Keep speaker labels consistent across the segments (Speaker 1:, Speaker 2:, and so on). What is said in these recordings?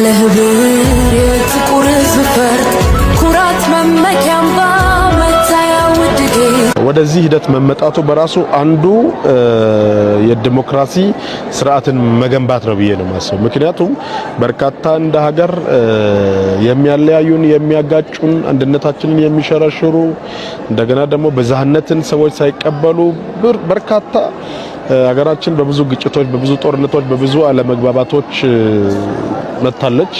Speaker 1: ለህብር የጥቁር ሕዝብ ፈርጥ ኩራት መመኪያም ባመታያው ድጌ
Speaker 2: ወደዚህ ሂደት መመጣቱ በራሱ አንዱ የዲሞክራሲ ስርዓትን መገንባት ነው ብዬ ነው ማሰብ። ምክንያቱም በርካታ እንደ ሀገር የሚያለያዩን የሚያጋጩን አንድነታችንን የሚሸረሽሩ እንደገና ደግሞ በዛህነትን ሰዎች ሳይቀበሉ በርካታ ሀገራችን በብዙ ግጭቶች በብዙ ጦርነቶች በብዙ አለመግባባቶች መታለች።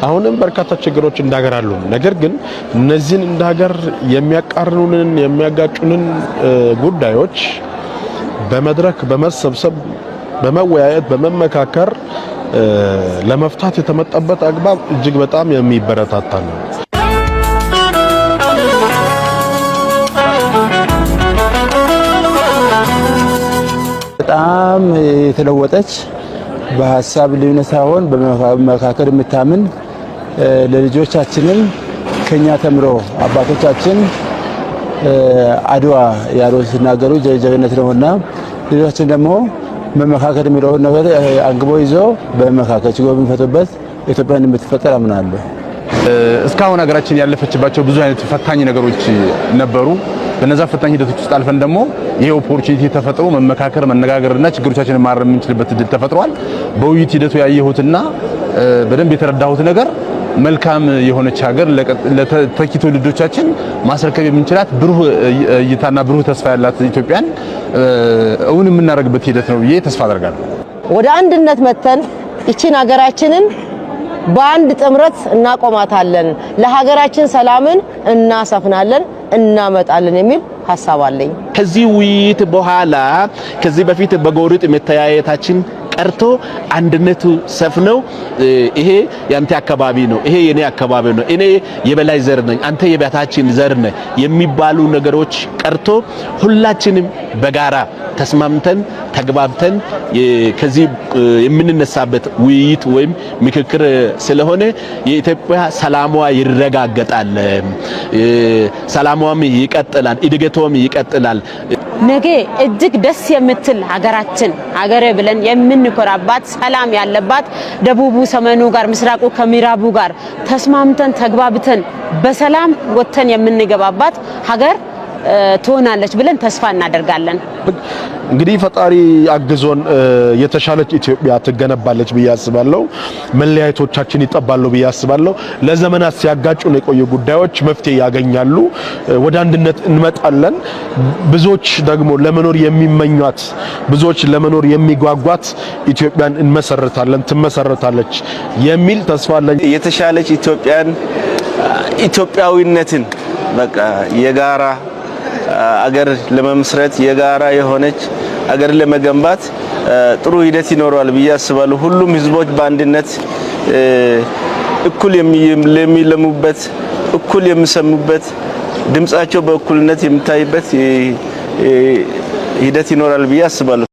Speaker 2: አሁንም በርካታ ችግሮች እንዳገራሉ። ነገር ግን እነዚህን እንደ ሀገር የሚያቃርኑንን የሚያጋጩንን ጉዳዮች በመድረክ በመሰብሰብ በመወያየት በመመካከር ለመፍታት የተመጣበት አግባብ እጅግ በጣም የሚበረታታ ነው።
Speaker 3: በጣም የተለወጠች በሐሳብ ልዩነት ሳይሆን በመካከል የምታምን ለልጆቻችንም ከኛ ተምሮ አባቶቻችን አድዋ ያለው ሲናገሩ ጀግንነት ነውና ልጆቻችን ደግሞ መመካከል የሚለው ነገር አንግቦ ይዞ በመካከል ችግር የሚፈቱበት ኢትዮጵያን የምትፈጠር አምናለሁ።
Speaker 4: እስካሁን ሀገራችን ያለፈችባቸው ብዙ አይነት ፈታኝ ነገሮች ነበሩ። በነዛ ፈታኝ ሂደቶች ውስጥ አልፈን ደግሞ ይሄ ኦፖርቹኒቲ ተፈጥሮ መመካከር መነጋገርና ችግሮቻችንን ማረም የምንችልበት እድል ተፈጥሯል። በውይይት ሂደቱ ያየሁትና በደንብ የተረዳሁት ነገር መልካም የሆነች ሀገር ለተተኪ ትውልዶቻችን ማስረከብ የምንችላት ብሩህ እይታና ብሩህ ተስፋ ያላት ኢትዮጵያን እውን የምናደርግበት ሂደት ነው ብዬ ተስፋ አደርጋለሁ።
Speaker 5: ወደ አንድነት መተን እቺን ሀገራችንን በአንድ ጥምረት እናቆማታለን፣ ለሀገራችን ሰላምን እናሰፍናለን እናመጣለን የሚል ሐሳብ አለኝ።
Speaker 6: ከዚህ ውይይት በኋላ ከዚህ በፊት በጎሪጥ መተያየታችን ቀርቶ አንድነቱ ሰፍነው ይሄ ያንተ አካባቢ ነው፣ ይሄ የኔ አካባቢ ነው፣ እኔ የበላይ ዘር ነኝ፣ አንተ የበታችን ዘር ነህ የሚባሉ ነገሮች ቀርቶ ሁላችንም በጋራ ተስማምተን ተግባብተን ከዚህ የምንነሳበት ውይይት ወይም ምክክር ስለሆነ የኢትዮጵያ ሰላሟ ይረጋገጣል፣ ሰላሟም ይቀጥላል፣ እድገቷም ይቀጥላል።
Speaker 7: ነገ እጅግ ደስ የምትል ሀገራችን ሀገሬ ብለን የምንኮራባት ሰላም ያለባት ደቡቡ ሰሜኑ ጋር ምስራቁ ከምዕራቡ ጋር ተስማምተን ተግባብተን በሰላም ወጥተን የምንገባባት ሀገር ትሆናለች ብለን ተስፋ እናደርጋለን።
Speaker 2: እንግዲህ ፈጣሪ አግዞን የተሻለች ኢትዮጵያ ትገነባለች ብዬ አስባለሁ። መለያየቶቻችን ይጠባሉ ብዬ አስባለሁ። ለዘመናት ሲያጋጩን የቆዩ ጉዳዮች መፍትሄ ያገኛሉ፣ ወደ አንድነት እንመጣለን። ብዙዎች ደግሞ ለመኖር የሚመኟት ብዙዎች ለመኖር የሚጓጓት ኢትዮጵያን እንመሰርታለን፣ ትመሰርታለች የሚል ተስፋ አለኝ።
Speaker 8: የተሻለች ኢትዮጵያን ኢትዮጵያዊነትን በቃ የጋራ አገር ለመመስረት የጋራ የሆነች አገር ለመገንባት ጥሩ ሂደት ይኖራል ብዬ አስባለሁ። ሁሉም ህዝቦች በአንድነት እኩል የሚለሙበት እኩል የሚሰሙበት ድምጻቸው በእኩልነት የሚታይበት ሂደት ይኖራል ብዬ አስባለሁ።